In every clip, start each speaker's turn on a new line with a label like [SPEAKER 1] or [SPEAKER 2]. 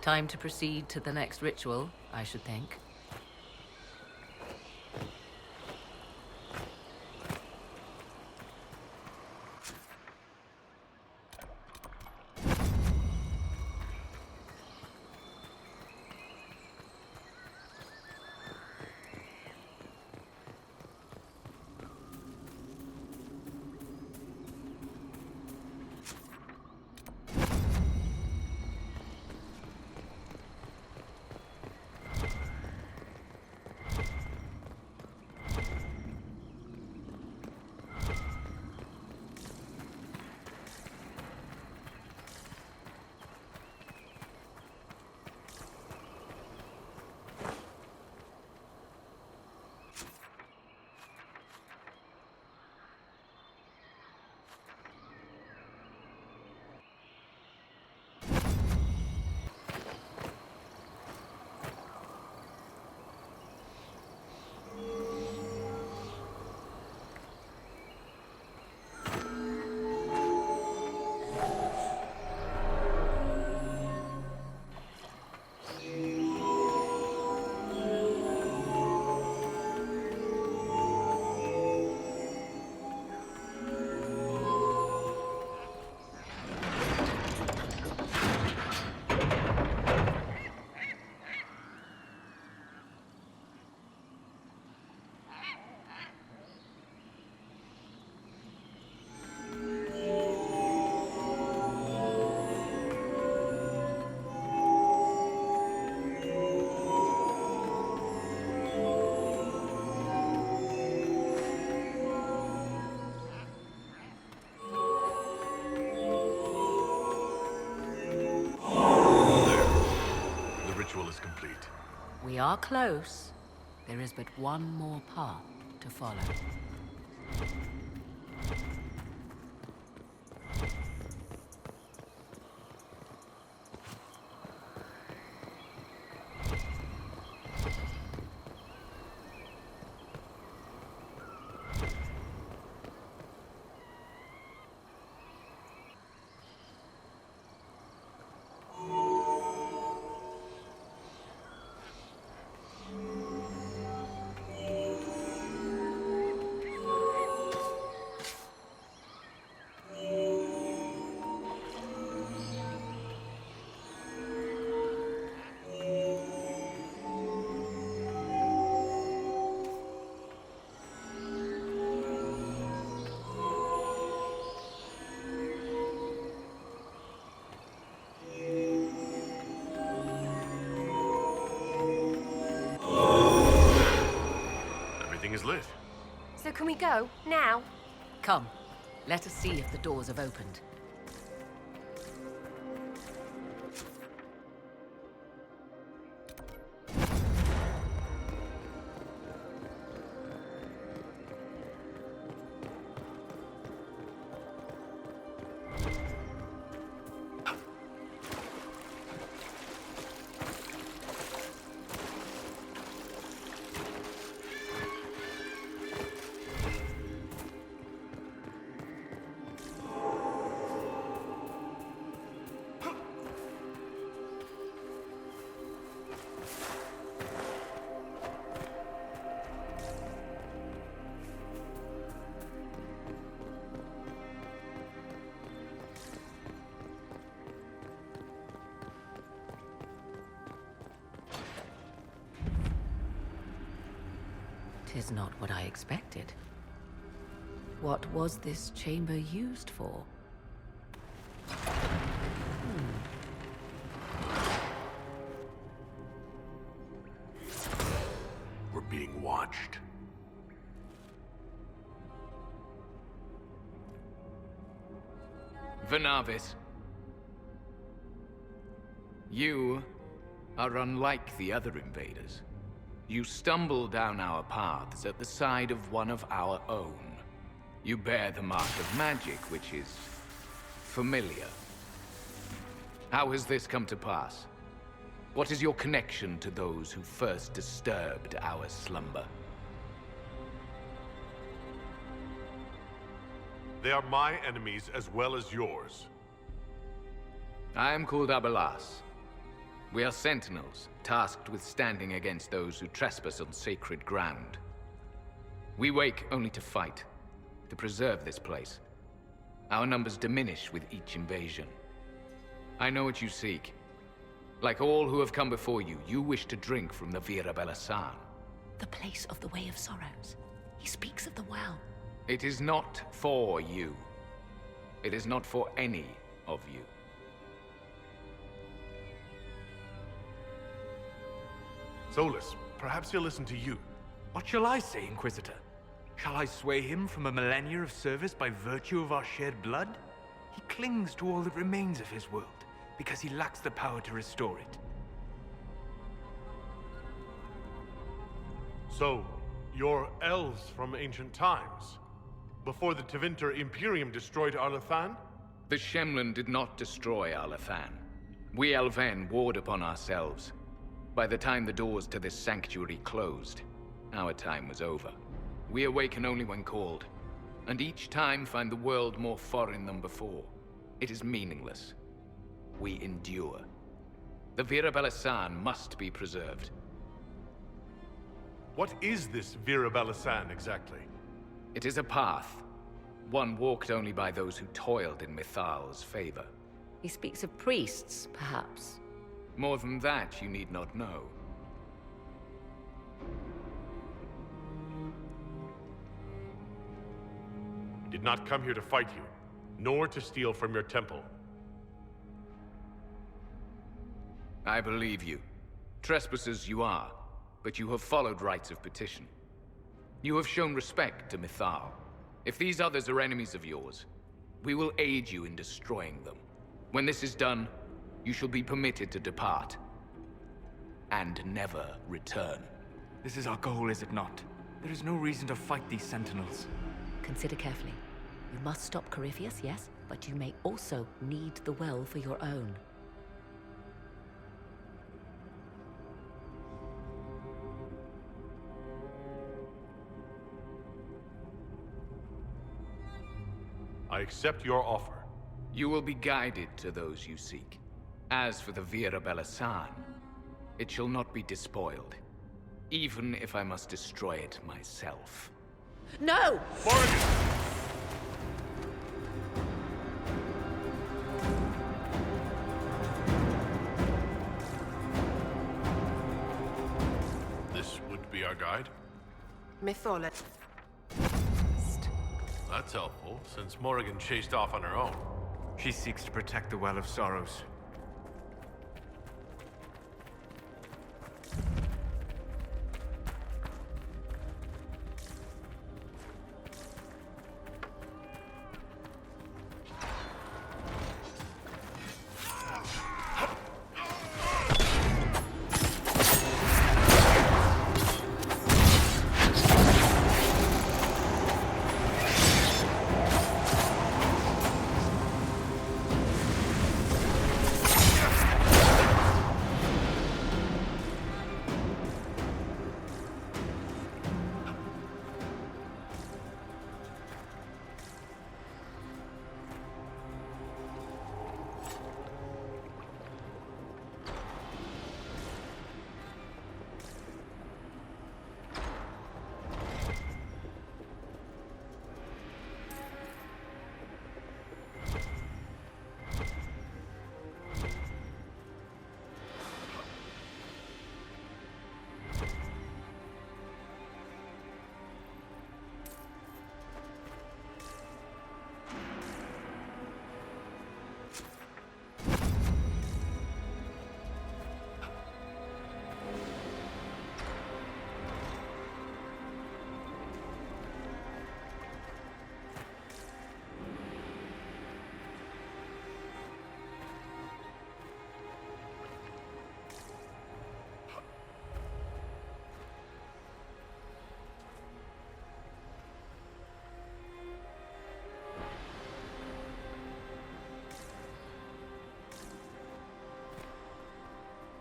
[SPEAKER 1] Time to proceed to the next ritual, I should think. We are close. There is but one more path to follow.
[SPEAKER 2] Is lit.
[SPEAKER 3] So can we go, now?
[SPEAKER 1] Come, let us see if the doors have opened. Tis not what I expected. What was this chamber used for?
[SPEAKER 2] We're being watched.
[SPEAKER 4] Venavis. You are unlike the other invaders. You stumble down our paths at the side of one of our own. You bear the mark of magic, which is familiar. How has this come to pass? What is your connection to those who first disturbed our slumber?
[SPEAKER 2] They are my enemies as well as yours.
[SPEAKER 4] I am called Abelas. We are sentinels, tasked with standing against those who trespass on sacred ground. We wake only to fight, to preserve this place. Our numbers diminish with each invasion. I know what you seek. Like all who have come before you, you wish to drink from the Vira Belasan.
[SPEAKER 1] The place of the Way of Sorrows. He speaks of the well.
[SPEAKER 4] It is not for you. It is not for any of you.
[SPEAKER 2] Solus, perhaps he'll listen to you.
[SPEAKER 5] What shall I say, Inquisitor? Shall I sway him from a millennia of service by virtue of our shared blood? He clings to all that remains of his world, because he lacks the power to restore it.
[SPEAKER 2] So, you're elves from ancient times? Before the Tevinter Imperium destroyed Arlathan?
[SPEAKER 4] The Shemlen did not destroy Arlathan. We Elven warred upon ourselves. By the time the doors to this sanctuary closed, our time was over. We awaken only when called, and each time find the world more foreign than before. It is meaningless. We endure. The Vira Belasan must be preserved.
[SPEAKER 2] What is this Vira Belasan exactly?
[SPEAKER 4] It is a path, one walked only by those who toiled in Mithal's favor.
[SPEAKER 1] He speaks of priests, perhaps.
[SPEAKER 4] More than that, you need not know.
[SPEAKER 2] I did not come here to fight you, nor to steal from your temple.
[SPEAKER 4] I believe you. Trespassers you are, but you have followed rites of petition. You have shown respect to Mithal. If these others are enemies of yours, we will aid you in destroying them. When this is done, you shall be permitted to depart. And never return.
[SPEAKER 5] This is our goal, is it not? There is no reason to fight these sentinels.
[SPEAKER 1] Consider carefully. You must stop Corypheus, yes, but you may also need the well for your own.
[SPEAKER 2] I accept your offer.
[SPEAKER 4] You will be guided to those you seek. As for the Vira Belasan, it shall not be despoiled, even if I must destroy it myself.
[SPEAKER 1] No!
[SPEAKER 2] Morgan! This would be our guide?
[SPEAKER 3] Mythology.
[SPEAKER 2] That's helpful, since Morrigan chased off on her own.
[SPEAKER 5] She seeks to protect the Well of Sorrows.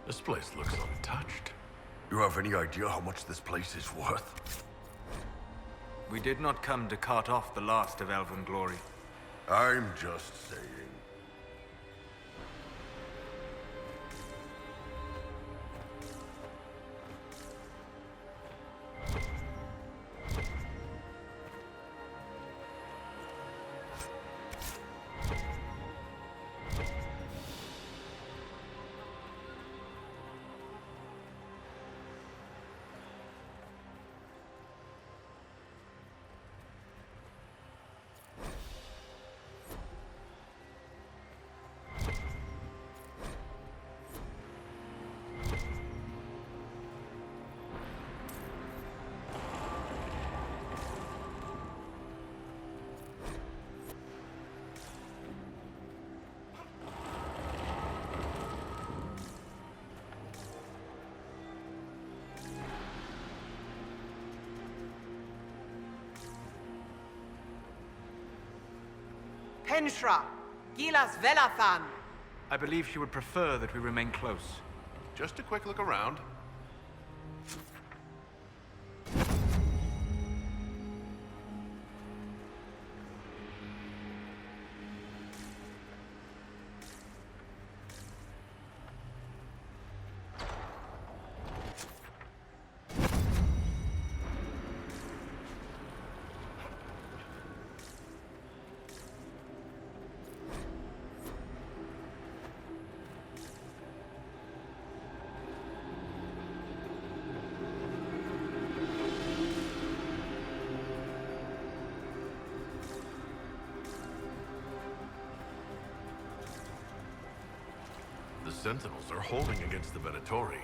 [SPEAKER 2] This place looks untouched.
[SPEAKER 6] You have any idea how much this place is worth?
[SPEAKER 5] We did not come to cart off the last of elven glory.
[SPEAKER 6] I'm just saying.
[SPEAKER 3] Henshra, Gilas Velathan.
[SPEAKER 5] I believe she would prefer that we remain close.
[SPEAKER 2] Just a quick look around. The Sentinels are holding against the Venatori.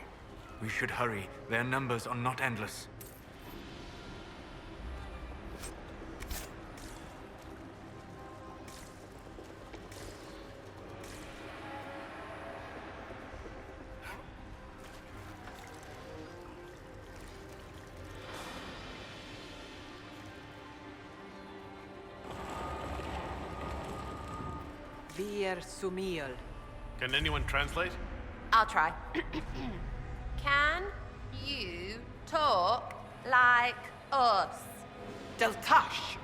[SPEAKER 5] We should hurry. Their numbers are not endless.
[SPEAKER 3] Vir Sumiel.
[SPEAKER 2] Can anyone translate?
[SPEAKER 7] I'll try. Can you talk like us?
[SPEAKER 3] Deltash.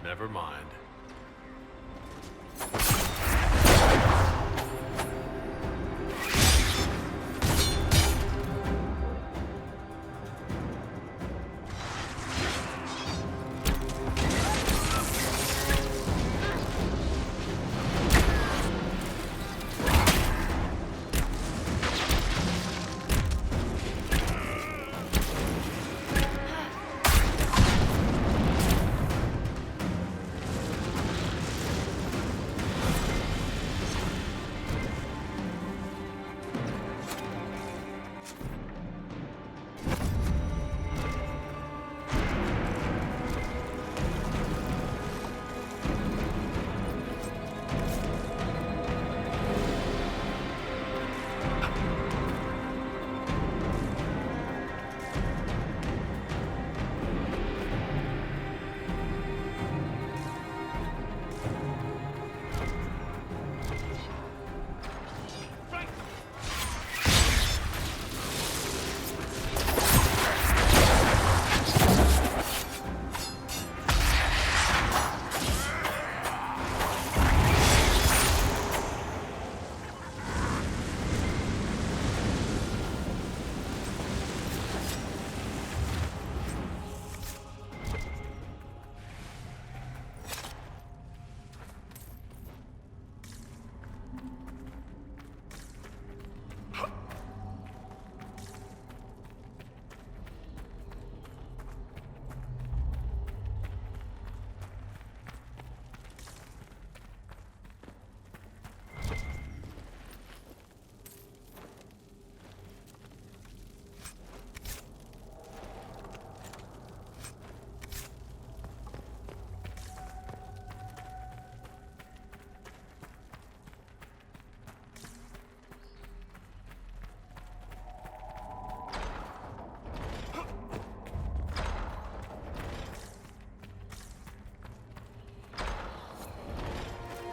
[SPEAKER 2] Never mind.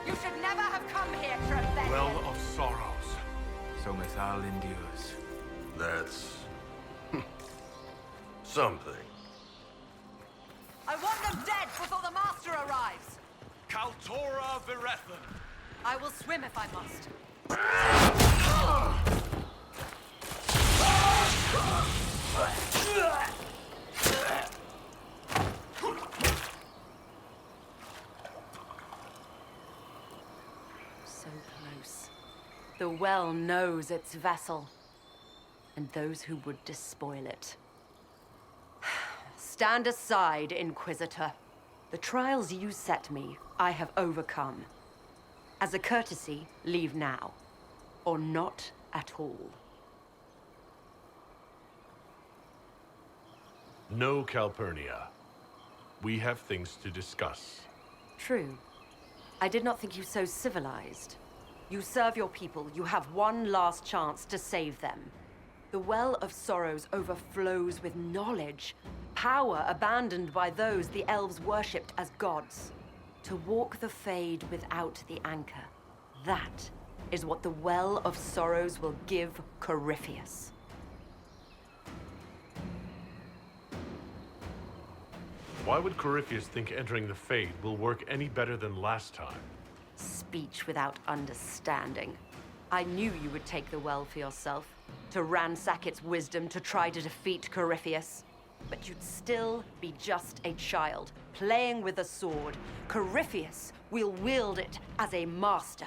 [SPEAKER 7] You should never have come here, Trebellion.
[SPEAKER 2] Well of sorrows.
[SPEAKER 5] So Mithal endures.
[SPEAKER 6] That's... something.
[SPEAKER 7] I want them dead before the Master arrives.
[SPEAKER 2] Kaltora Virethan.
[SPEAKER 7] I will swim if I must. So close. The well knows its vessel, and those who would despoil it. Stand aside, Inquisitor. The trials you set me, I have overcome. As a courtesy, leave now. Or not at all.
[SPEAKER 2] No, Calpurnia. We have things to discuss.
[SPEAKER 7] True. I did not think you so civilized. You serve your people. You have one last chance to save them. The Well of Sorrows overflows with knowledge. Power abandoned by those the elves worshipped as gods. To walk the Fade without the anchor. That is what the Well of Sorrows will give Corypheus.
[SPEAKER 2] Why would Corypheus think entering the Fade will work any better than last time?
[SPEAKER 7] Speech without understanding. I knew you would take the Well for yourself, to ransack its wisdom to try to defeat Corypheus. But you'd still be just a child, playing with a sword. Corypheus will wield it as a master.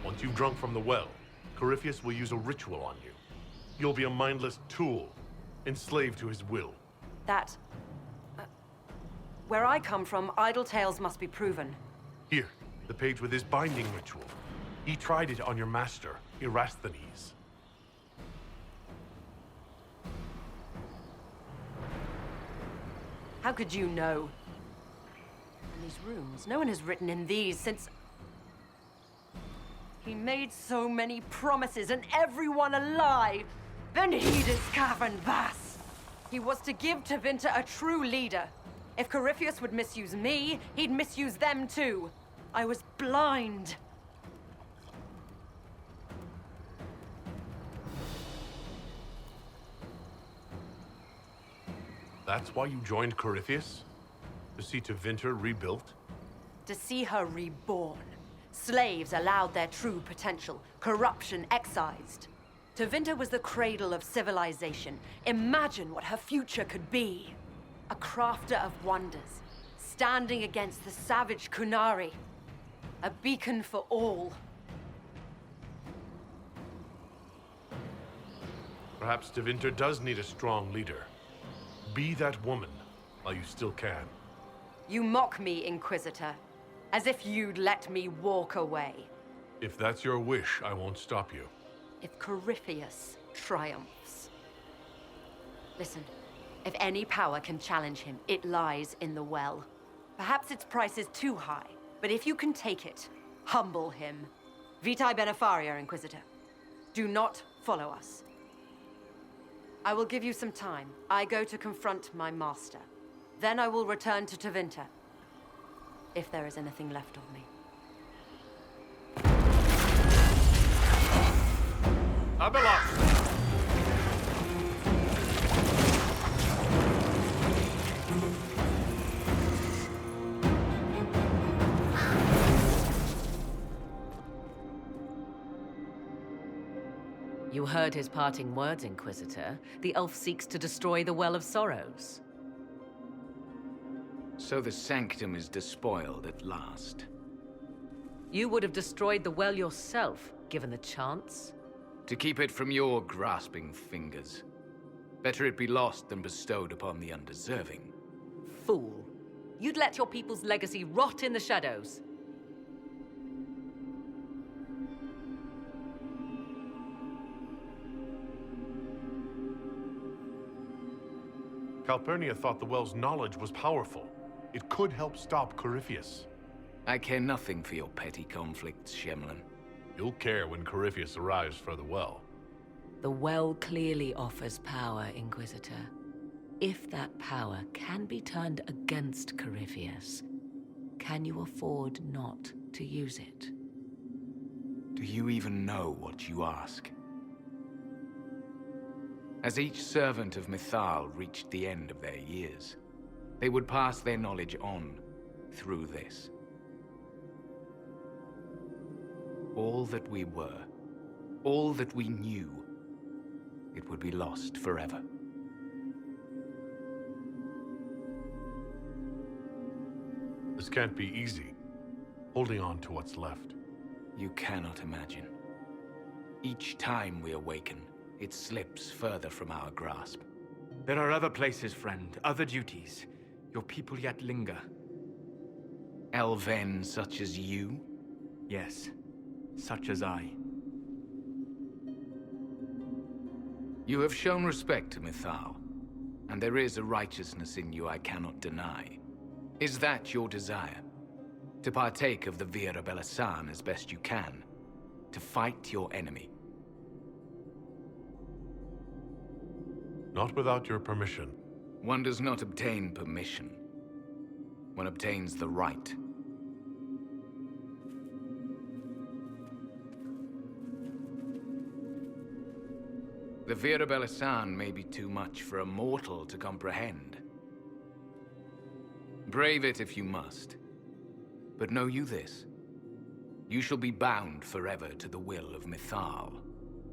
[SPEAKER 2] Once you've drunk from the well, Corypheus will use a ritual on you. You'll be a mindless tool, enslaved to his will.
[SPEAKER 7] Where I come from, idle tales must be proven.
[SPEAKER 2] Here, the page with his binding ritual. He tried it on your master, Andraste.
[SPEAKER 7] How could you know? And these runes, no one has written in these since... He made so many promises, and everyone alive! Then he his cavern Vass! He was to give Tevinter a true leader. If Corypheus would misuse me, he'd misuse them too. I was blind.
[SPEAKER 2] That's why you joined Corypheus? To see Tevinter rebuilt?
[SPEAKER 7] To see her reborn. Slaves allowed their true potential, corruption excised. Tevinter was the cradle of civilization. Imagine what her future could be. A crafter of wonders, standing against the savage Kunari. A beacon for all.
[SPEAKER 2] Perhaps Tevinter does need a strong leader. Be that woman, while you still can.
[SPEAKER 7] You mock me, Inquisitor, as if you'd let me walk away.
[SPEAKER 2] If that's your wish, I won't stop you.
[SPEAKER 7] If Corypheus triumphs. Listen, if any power can challenge him, it lies in the well. Perhaps its price is too high, but if you can take it, humble him. Vitae benefaria, Inquisitor. Do not follow us. I will give you some time. I go to confront my master. Then I will return to Tevinter. If there is anything left of me.
[SPEAKER 2] Abelas!
[SPEAKER 1] You heard his parting words, Inquisitor. The elf seeks to destroy the Well of Sorrows.
[SPEAKER 4] So the sanctum is despoiled at last.
[SPEAKER 1] You would have destroyed the well yourself, given the chance.
[SPEAKER 4] To keep it from your grasping fingers. Better it be lost than bestowed upon the undeserving.
[SPEAKER 1] Fool. You'd let your people's legacy rot in the shadows.
[SPEAKER 2] Calpurnia thought the well's knowledge was powerful. It could help stop Corypheus.
[SPEAKER 4] I care nothing for your petty conflicts, Shemlin.
[SPEAKER 2] You'll care when Corypheus arrives for the well.
[SPEAKER 1] The well clearly offers power, Inquisitor. If that power can be turned against Corypheus, can you afford not to use it?
[SPEAKER 4] Do you even know what you ask? As each servant of Mythal reached the end of their years, they would pass their knowledge on through this. All that we were, all that we knew, it would be lost forever.
[SPEAKER 2] This can't be easy, holding on to what's left.
[SPEAKER 4] You cannot imagine. Each time we awaken, it slips further from our grasp.
[SPEAKER 5] There are other places, friend, other duties. Your people yet linger.
[SPEAKER 4] Elven such as you?
[SPEAKER 5] Yes, such as I.
[SPEAKER 4] You have shown respect to Mythal, and there is a righteousness in you I cannot deny. Is that your desire? To partake of the Vira Belasan as best you can? to fight your enemy.
[SPEAKER 2] Not without your permission.
[SPEAKER 4] One does not obtain permission. One obtains the right. The Vira Belisan may be too much for a mortal to comprehend. Brave it if you must. But know you this. You shall be bound forever to the will of Mythal.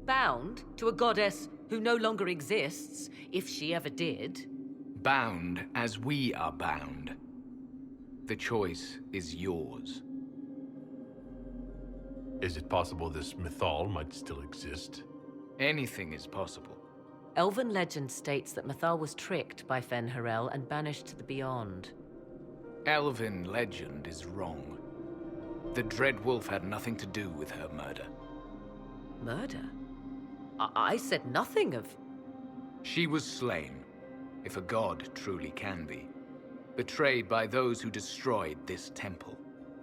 [SPEAKER 1] Bound to a goddess who no longer exists, if she ever did.
[SPEAKER 4] Bound as we are bound. The choice is yours.
[SPEAKER 2] Is it possible this Mythal might still exist?
[SPEAKER 4] Anything is possible.
[SPEAKER 1] Elven legend states that Mythal was tricked by Fen'Harel and banished to the Beyond.
[SPEAKER 4] Elven legend is wrong. The Dreadwolf had nothing to do with her murder.
[SPEAKER 1] Murder? I said nothing of...
[SPEAKER 4] She was slain, if a god truly can be. Betrayed by those who destroyed this temple.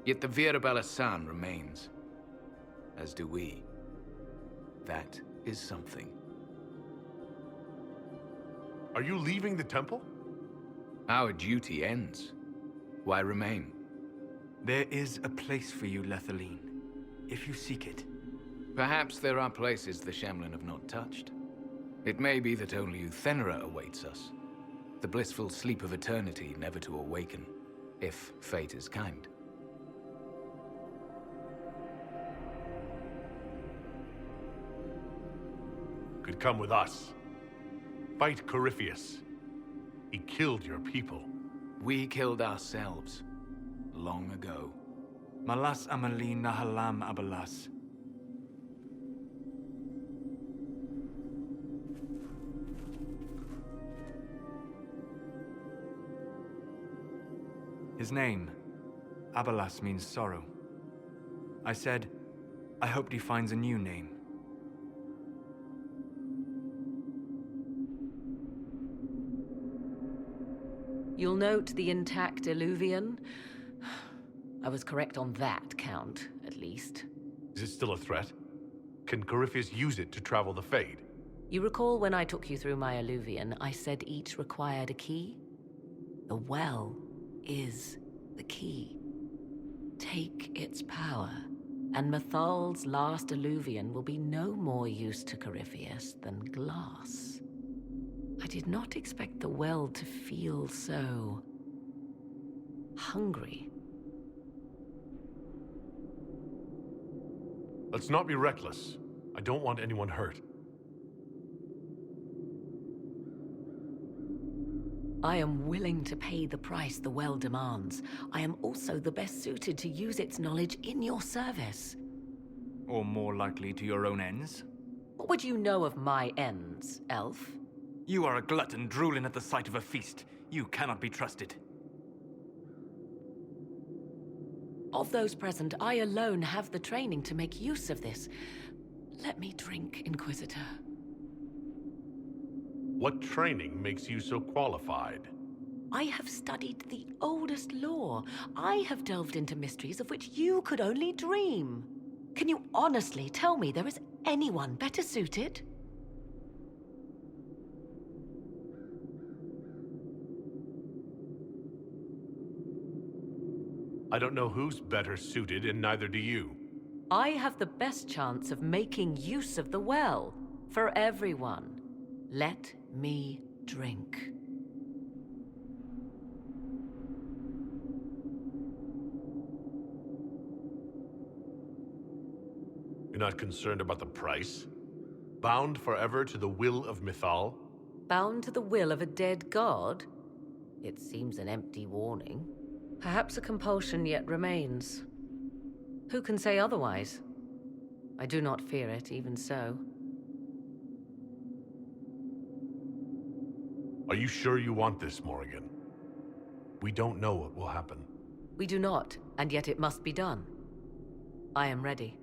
[SPEAKER 4] Yet the Vira Belisan remains. As do we. That is something.
[SPEAKER 2] Are you leaving the temple?
[SPEAKER 4] Our duty ends. Why remain?
[SPEAKER 5] There is a place for you, Lethaline, if you seek it.
[SPEAKER 4] Perhaps there are places the Shemlin have not touched. It may be that only Uthenera awaits us. The blissful sleep of eternity, never to awaken, if fate is kind.
[SPEAKER 2] Could come with us. Fight Corypheus. He killed your people.
[SPEAKER 4] We killed ourselves. Long ago.
[SPEAKER 5] Malas Amali Nahalam Abalas. His name, Abalas, means sorrow. I said, I hoped he finds a new name.
[SPEAKER 1] You'll note the intact Illuvian. I was correct on that count, at least.
[SPEAKER 2] Is it still a threat? Can Corypheus use it to travel the Fade?
[SPEAKER 1] You recall when I took you through my Illuvian, I said each required a key? The well is the key. Take its power, and Mythal's last Illuvian will be no more use to Corypheus than glass. I did not expect the well to feel so... hungry.
[SPEAKER 2] Let's not be reckless. I don't want anyone hurt.
[SPEAKER 1] I am willing to pay the price the well demands. I am also the best suited to use its knowledge in your service.
[SPEAKER 5] Or more likely to your own ends?
[SPEAKER 1] What would you know of my ends, elf?
[SPEAKER 5] You are a glutton drooling at the sight of a feast. You cannot be trusted.
[SPEAKER 1] Of those present, I alone have the training to make use of this. Let me drink, Inquisitor.
[SPEAKER 2] What training makes you so qualified?
[SPEAKER 1] I have studied the oldest lore. I have delved into mysteries of which you could only dream. Can you honestly tell me there is anyone better suited?
[SPEAKER 2] I don't know who's better suited, and neither do you.
[SPEAKER 1] I have the best chance of making use of the well for everyone. Let me drink.
[SPEAKER 2] You're not concerned about the price? Bound forever to the will of Mythal?
[SPEAKER 1] Bound to the will of a dead god? It seems an empty warning. Perhaps a compulsion yet remains. Who can say otherwise? I do not fear it, even so.
[SPEAKER 2] Are you sure you want this, Morrigan? We don't know what will happen.
[SPEAKER 1] We do not, and yet it must be done. I am ready.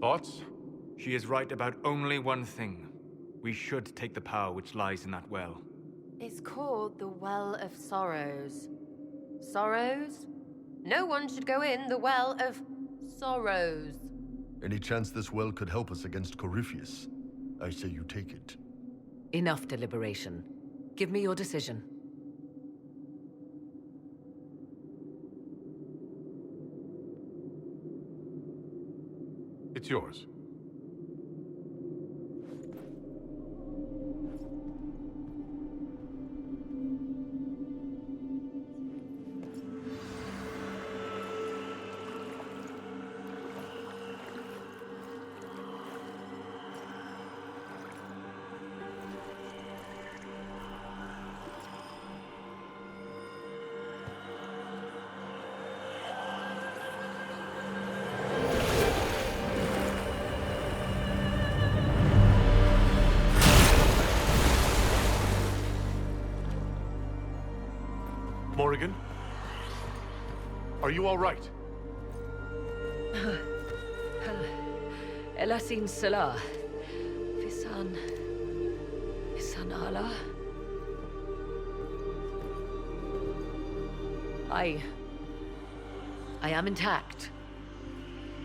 [SPEAKER 2] Thoughts?
[SPEAKER 5] She is right about only one thing. We should take the power which lies in that well.
[SPEAKER 7] It's called the Well of Sorrows. Sorrows? No one should go in the Well of Sorrows.
[SPEAKER 6] Any chance this well could help us against Corypheus? I say you take it.
[SPEAKER 1] Enough deliberation. Give me your decision.
[SPEAKER 2] It's yours. Morrigan? Are you all right?
[SPEAKER 1] Elasin Salah. Visan Allah. I am intact.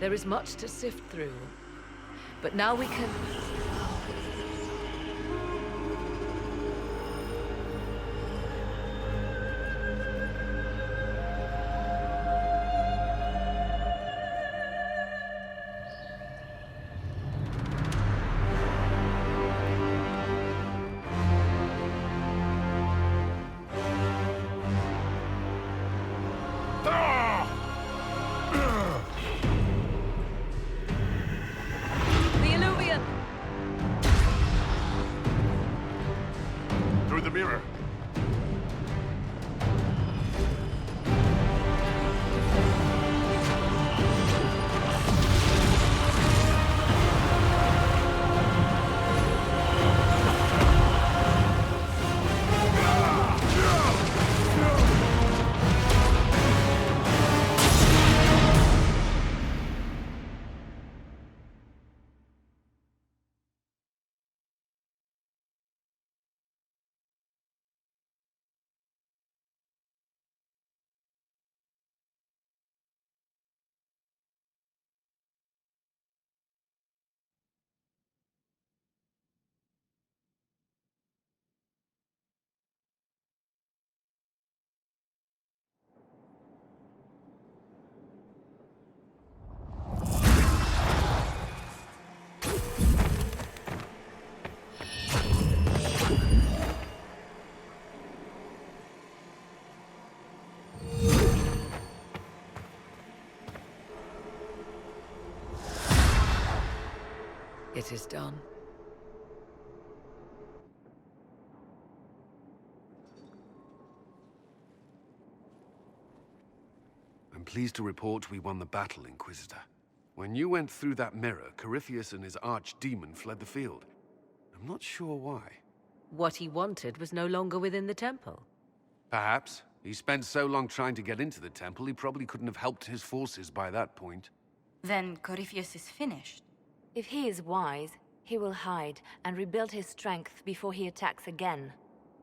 [SPEAKER 1] There is much to sift through. But now we can...
[SPEAKER 2] Through the mirror.
[SPEAKER 1] It is done.
[SPEAKER 8] I'm pleased to report we won the battle, Inquisitor. When you went through that mirror, Corypheus and his archdemon fled the field. I'm not sure why.
[SPEAKER 1] What he wanted was no longer within the temple.
[SPEAKER 8] Perhaps. He spent so long trying to get into the temple, he probably couldn't have helped his forces by that point.
[SPEAKER 9] Then Corypheus is finished.
[SPEAKER 10] If he is wise, he will hide and rebuild his strength before he attacks again.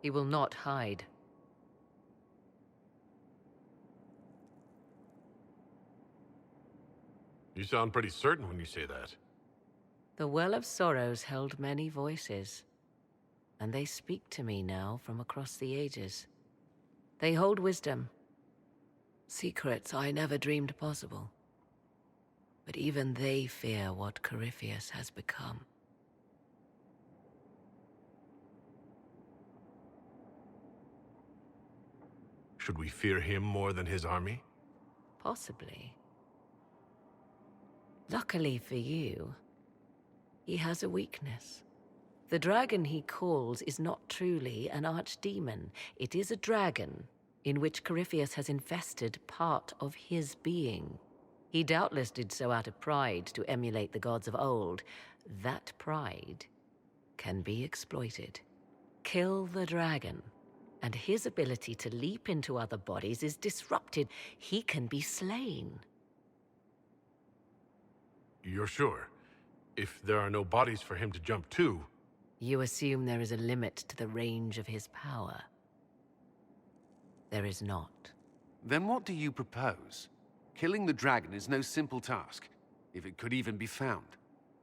[SPEAKER 1] He will not hide.
[SPEAKER 2] You sound pretty certain when you say that.
[SPEAKER 1] The Well of Sorrows held many voices, and they speak to me now from across the ages. They hold wisdom, secrets I never dreamed possible. But even they fear what Corypheus has become.
[SPEAKER 2] Should we fear him more than his army?
[SPEAKER 1] Possibly. Luckily for you, he has a weakness. The dragon he calls is not truly an archdemon. It is a dragon in which Corypheus has infested part of his being. He doubtless did so out of pride to emulate the gods of old. That pride can be exploited. Kill the dragon, and his ability to leap into other bodies is disrupted. He can be slain.
[SPEAKER 2] You're sure? If there are no bodies for him to jump to...
[SPEAKER 1] You assume there is a limit to the range of his power. There is not.
[SPEAKER 8] Then what do you propose? Killing the dragon is no simple task, if it could even be found.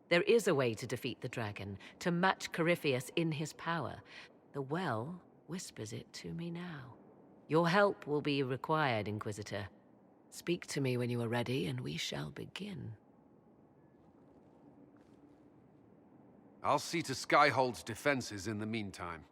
[SPEAKER 1] There is a way to defeat the dragon, to match Corypheus in his power. The well whispers it to me now. Your help will be required, Inquisitor. Speak to me when you are ready, and we shall begin.
[SPEAKER 8] I'll see to Skyhold's defenses in the meantime.